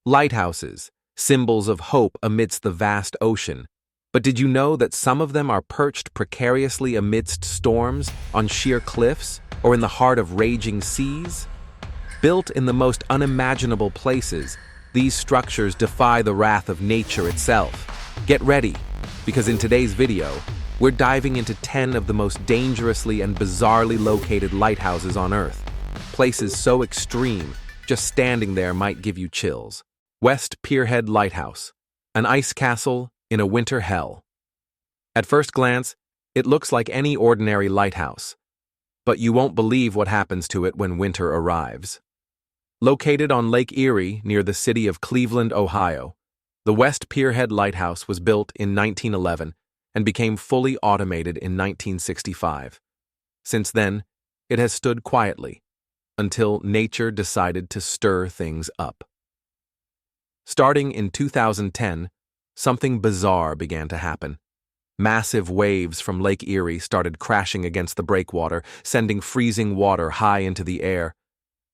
Lighthouses, symbols of hope amidst the vast ocean. But did you know that some of them are perched precariously amidst storms, on sheer cliffs, or in the heart of raging seas? Built in the most unimaginable places, these structures defy the wrath of nature itself. Get ready, because in today's video, we're diving into 10 of the most dangerously and bizarrely located lighthouses on Earth. Places so extreme, just standing there might give you chills. West Pierhead Lighthouse, an ice castle in a winter hell. At first glance, it looks like any ordinary lighthouse, but you won't believe what happens to it when winter arrives. Located on Lake Erie near the city of Cleveland, Ohio, the West Pierhead Lighthouse was built in 1911 and became fully automated in 1965. Since then, it has stood quietly until nature decided to stir things up. Starting in 2010, something bizarre began to happen. Massive waves from Lake Erie started crashing against the breakwater, sending freezing water high into the air.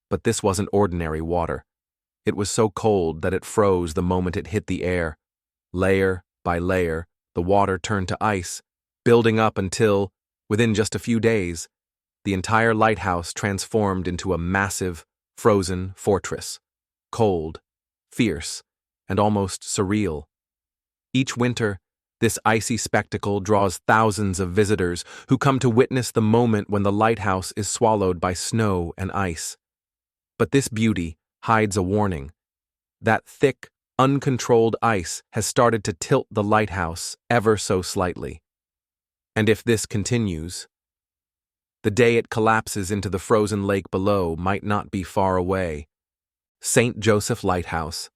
But this wasn't ordinary water. It was so cold that it froze the moment it hit the air. Layer by layer, the water turned to ice, building up until, within just a few days, the entire lighthouse transformed into a massive, frozen fortress. Cold, fierce, and almost surreal. Each winter, this icy spectacle draws thousands of visitors who come to witness the moment when the lighthouse is swallowed by snow and ice. But this beauty hides a warning. That thick, uncontrolled ice has started to tilt the lighthouse ever so slightly. And if this continues, the day it collapses into the frozen lake below might not be far away. St. Joseph Lighthouse,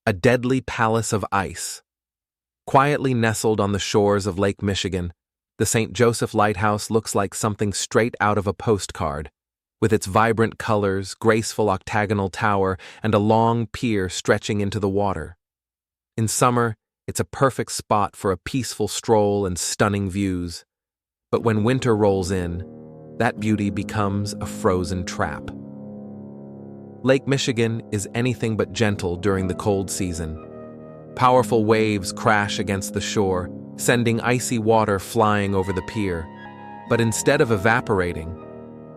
a deadly palace of ice. Quietly nestled on the shores of Lake Michigan, the St. Joseph Lighthouse looks like something straight out of a postcard, with its vibrant colors, graceful octagonal tower, and a long pier stretching into the water. In summer, it's a perfect spot for a peaceful stroll and stunning views. But when winter rolls in, that beauty becomes a frozen trap. Lake Michigan is anything but gentle during the cold season. Powerful waves crash against the shore, sending icy water flying over the pier. But instead of evaporating,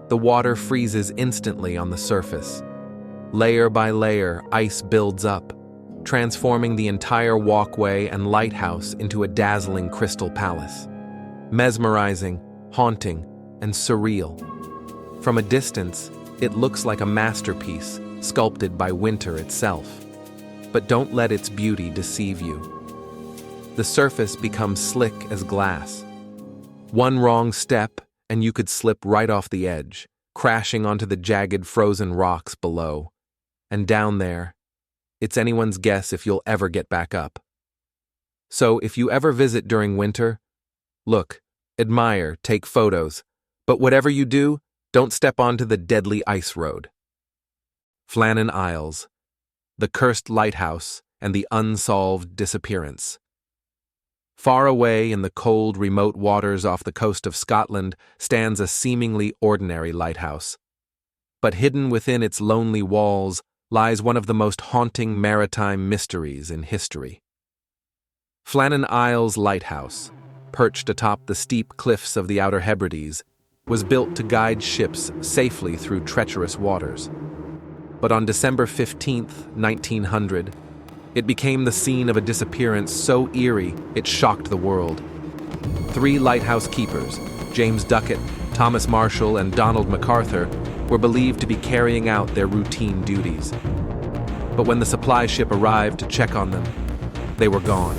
the water freezes instantly on the surface. Layer by layer, ice builds up, transforming the entire walkway and lighthouse into a dazzling crystal palace. Mesmerizing, haunting, and surreal. From a distance, it looks like a masterpiece sculpted by winter itself. But don't let its beauty deceive you. The surface becomes slick as glass. One wrong step, and you could slip right off the edge, crashing onto the jagged frozen rocks below. And down there, it's anyone's guess if you'll ever get back up. So if you ever visit during winter, look, admire, take photos, but whatever you do, don't step onto the deadly ice road. Flannan Isles, the cursed lighthouse and the unsolved disappearance. Far away in the cold, remote waters off the coast of Scotland stands a seemingly ordinary lighthouse. But hidden within its lonely walls lies one of the most haunting maritime mysteries in history. Flannan Isles Lighthouse, perched atop the steep cliffs of the Outer Hebrides, was built to guide ships safely through treacherous waters. But on December 15, 1900, it became the scene of a disappearance so eerie it shocked the world. 3 lighthouse keepers, James Duckett, Thomas Marshall, and Donald MacArthur, were believed to be carrying out their routine duties. But when the supply ship arrived to check on them, they were gone,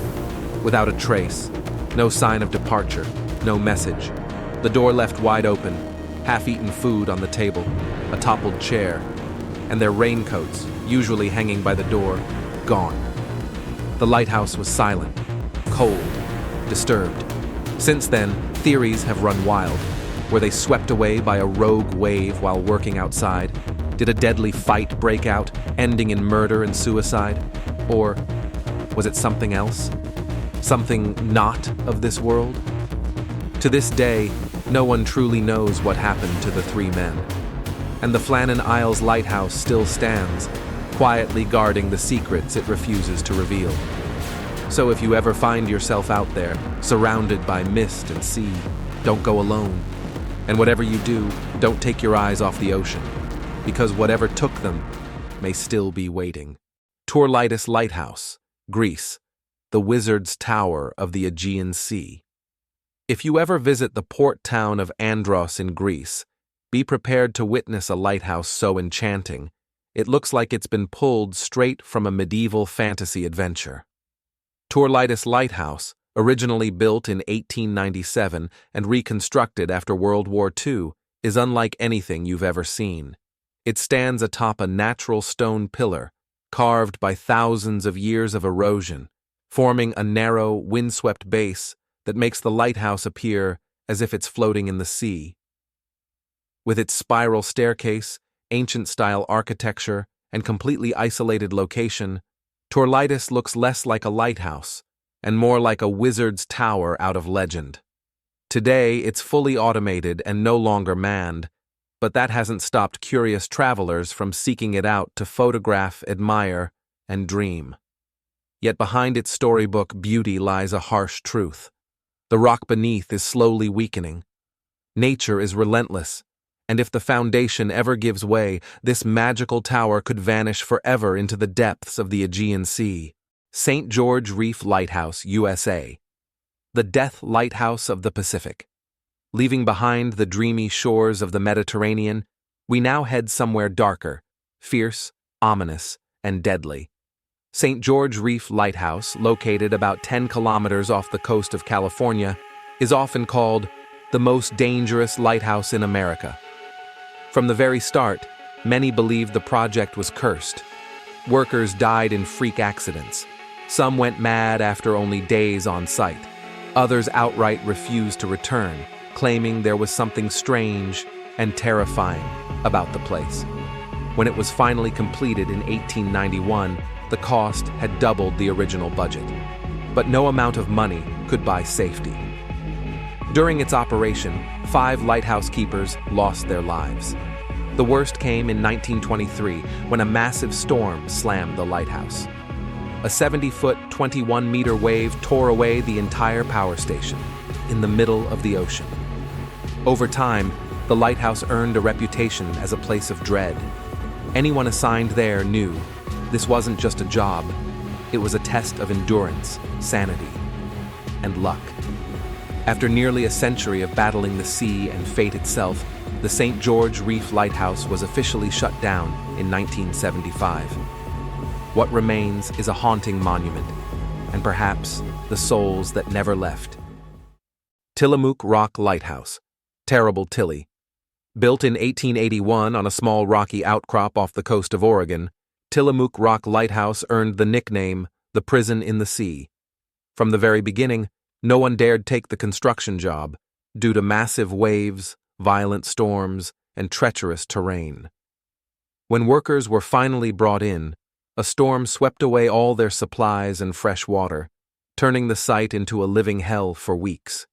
without a trace, no sign of departure, no message. The door left wide open, half-eaten food on the table, a toppled chair, and their raincoats, usually hanging by the door, gone. The lighthouse was silent, cold, disturbed. Since then, theories have run wild. Were they swept away by a rogue wave while working outside? Did a deadly fight break out, ending in murder and suicide? Or was it something else? Something not of this world? To this day, no one truly knows what happened to the 3 men. And the Flannan Isles Lighthouse still stands, quietly guarding the secrets it refuses to reveal. So if you ever find yourself out there, surrounded by mist and sea, don't go alone. And whatever you do, don't take your eyes off the ocean, because whatever took them may still be waiting. Lighthouses Lighthouse, Greece, the wizard's tower of the Aegean Sea. If you ever visit the port town of Andros in Greece, be prepared to witness a lighthouse so enchanting, it looks like it's been pulled straight from a medieval fantasy adventure. Lighthouses Lighthouse, originally built in 1897 and reconstructed after World War II, is unlike anything you've ever seen. It stands atop a natural stone pillar, carved by thousands of years of erosion, forming a narrow, windswept base that makes the lighthouse appear as if it's floating in the sea. With its spiral staircase, ancient-style architecture, and completely isolated location, Lighthouses looks less like a lighthouse and more like a wizard's tower out of legend. Today, it's fully automated and no longer manned, but that hasn't stopped curious travelers from seeking it out to photograph, admire, and dream. Yet behind its storybook beauty lies a harsh truth. The rock beneath is slowly weakening. Nature is relentless, and if the foundation ever gives way, this magical tower could vanish forever into the depths of the Aegean Sea. St. George Reef Lighthouse, USA. The death lighthouse of the Pacific. Leaving behind the dreamy shores of the Mediterranean, we now head somewhere darker, fierce, ominous, and deadly. St. George Reef Lighthouse, located about 10 kilometers off the coast of California, is often called the most dangerous lighthouse in America. From the very start, many believed the project was cursed. Workers died in freak accidents. Some went mad after only days on site. Others outright refused to return, claiming there was something strange and terrifying about the place. When it was finally completed in 1891, the cost had doubled the original budget. But no amount of money could buy safety. During its operation, 5 lighthouse keepers lost their lives. The worst came in 1923 when a massive storm slammed the lighthouse. A 70-foot, 21-meter wave tore away the entire power station in the middle of the ocean. Over time, the lighthouse earned a reputation as a place of dread. Anyone assigned there knew this wasn't just a job, it was a test of endurance, sanity, and luck. After nearly a century of battling the sea and fate itself, the St. George Reef Lighthouse was officially shut down in 1975. What remains is a haunting monument, and perhaps the souls that never left. Tillamook Rock Lighthouse, Terrible Tilly. Built in 1881 on a small rocky outcrop off the coast of Oregon, Tillamook Rock Lighthouse earned the nickname, the prison in the sea. From the very beginning, no one dared take the construction job due to massive waves, violent storms, and treacherous terrain. When workers were finally brought in, a storm swept away all their supplies and fresh water, turning the site into a living hell for weeks.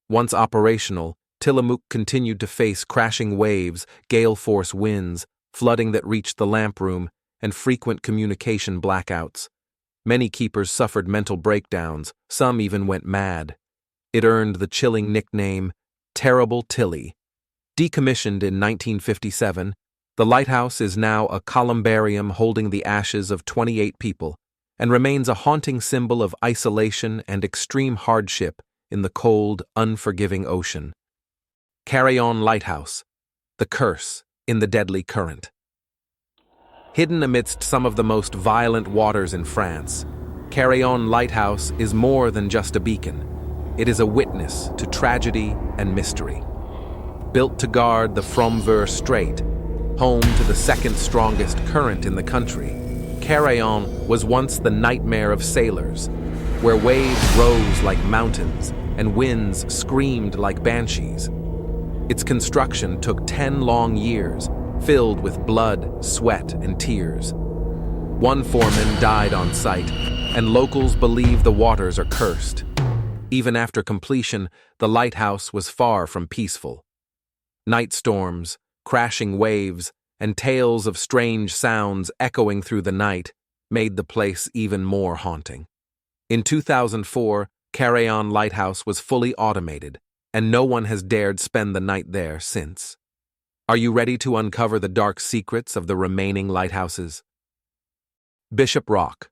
Once operational, Tillamook continued to face crashing waves, gale-force winds, flooding that reached the lamp room, and frequent communication blackouts. Many keepers suffered mental breakdowns, some even went mad. It earned the chilling nickname, Terrible Tilly. Decommissioned in 1957, the lighthouse is now a columbarium holding the ashes of 28 people and remains a haunting symbol of isolation and extreme hardship in the cold, unforgiving ocean. Carillon Lighthouse, the curse in the deadly current. Hidden amidst some of the most violent waters in France, Carillon Lighthouse is more than just a beacon. It is a witness to tragedy and mystery. Built to guard the Fromveur Strait, home to the second strongest current in the country, Carillon was once the nightmare of sailors, where waves rose like mountains and winds screamed like banshees. Its construction took 10 long years, filled with blood, sweat, and tears. One foreman died on site, and locals believe the waters are cursed. Even after completion, the lighthouse was far from peaceful. Night storms, crashing waves, and tales of strange sounds echoing through the night made the place even more haunting. In 2004, Carillon Lighthouse was fully automated, and no one has dared spend the night there since. Are you ready to uncover the dark secrets of the remaining lighthouses? Bishop Rock,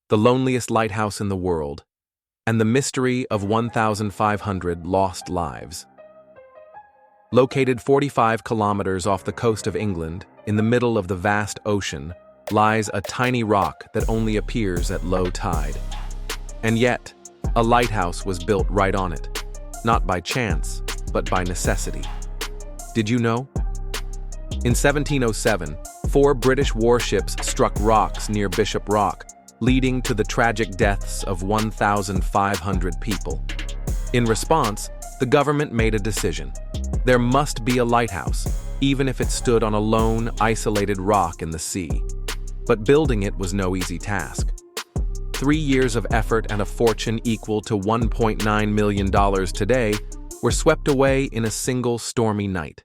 the loneliest lighthouse in the world, and the mystery of 1,500 lost lives. Located 45 kilometers off the coast of England, in the middle of the vast ocean, lies a tiny rock that only appears at low tide. And yet, a lighthouse was built right on it, not by chance, but by necessity. Did you know? In 1707, 4 British warships struck rocks near Bishop Rock, leading to the tragic deaths of 1,500 people. In response, the government made a decision. There must be a lighthouse, even if it stood on a lone, isolated rock in the sea. But building it was no easy task. 3 years of effort and a fortune equal to $1.9 million today were swept away in a single stormy night.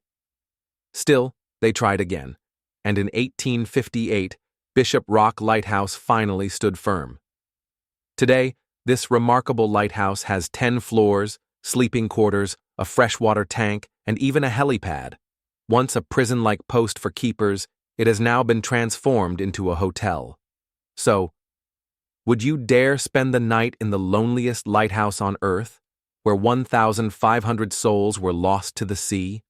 Still, they tried again, and in 1858, Bishop Rock Lighthouse finally stood firm. Today, this remarkable lighthouse has 10 floors, sleeping quarters, a freshwater tank, and even a helipad. Once a prison-like post for keepers, it has now been transformed into a hotel. So, would you dare spend the night in the loneliest lighthouse on Earth, where 1,500 souls were lost to the sea?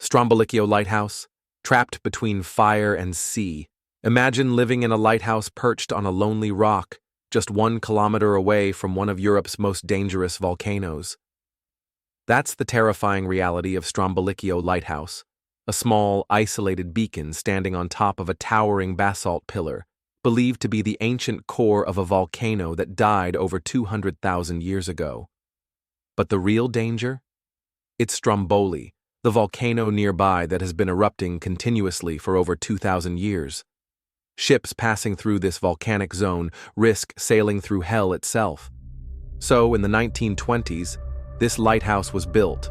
Strombolicchio Lighthouse, trapped between fire and sea. Imagine living in a lighthouse perched on a lonely rock, just 1 kilometer away from one of Europe's most dangerous volcanoes. That's the terrifying reality of Strombolicchio Lighthouse, a small, isolated beacon standing on top of a towering basalt pillar, believed to be the ancient core of a volcano that died over 200,000 years ago. But the real danger? It's Stromboli, the volcano nearby that has been erupting continuously for over 2,000 years. Ships passing through this volcanic zone risk sailing through hell itself. So, in the 1920s, this lighthouse was built,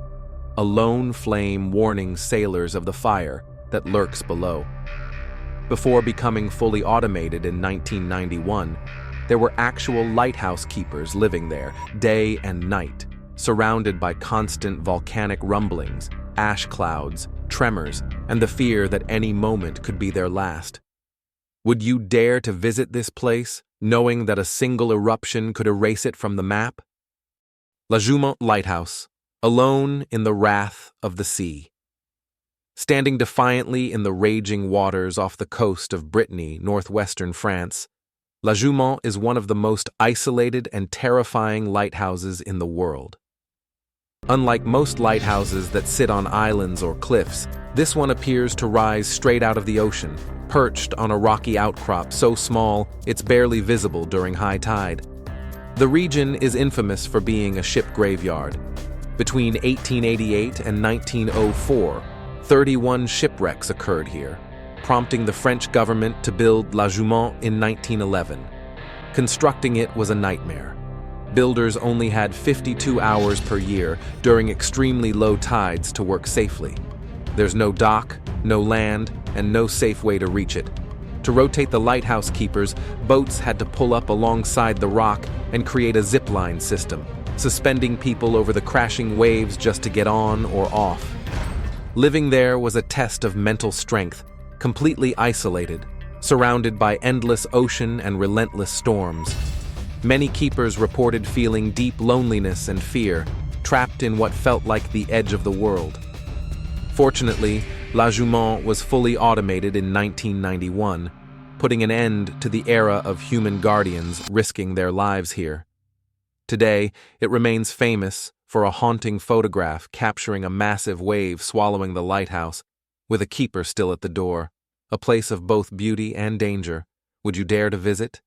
a lone flame warning sailors of the fire that lurks below. Before becoming fully automated in 1991, there were actual lighthouse keepers living there day and night, surrounded by constant volcanic rumblings, ash clouds, tremors, and the fear that any moment could be their last. Would you dare to visit this place, knowing that a single eruption could erase it from the map? La Jument Lighthouse, alone in the wrath of the sea. Standing defiantly in the raging waters off the coast of Brittany, northwestern France, La Jument is one of the most isolated and terrifying lighthouses in the world. Unlike most lighthouses that sit on islands or cliffs, this one appears to rise straight out of the ocean, perched on a rocky outcrop so small it's barely visible during high tide. The region is infamous for being a ship graveyard. Between 1888 and 1904, 31 shipwrecks occurred here, prompting the French government to build La Jument in 1911. Constructing it was a nightmare. Builders only had 52 hours per year during extremely low tides to work safely. There's no dock, no land, and no safe way to reach it. To rotate the lighthouse keepers, boats had to pull up alongside the rock and create a zipline system, suspending people over the crashing waves just to get on or off. Living there was a test of mental strength, completely isolated, surrounded by endless ocean and relentless storms. Many keepers reported feeling deep loneliness and fear, trapped in what felt like the edge of the world. Fortunately, La Jument was fully automated in 1991, putting an end to the era of human guardians risking their lives here. Today, it remains famous for a haunting photograph capturing a massive wave swallowing the lighthouse, with a keeper still at the door, a place of both beauty and danger. Would you dare to visit?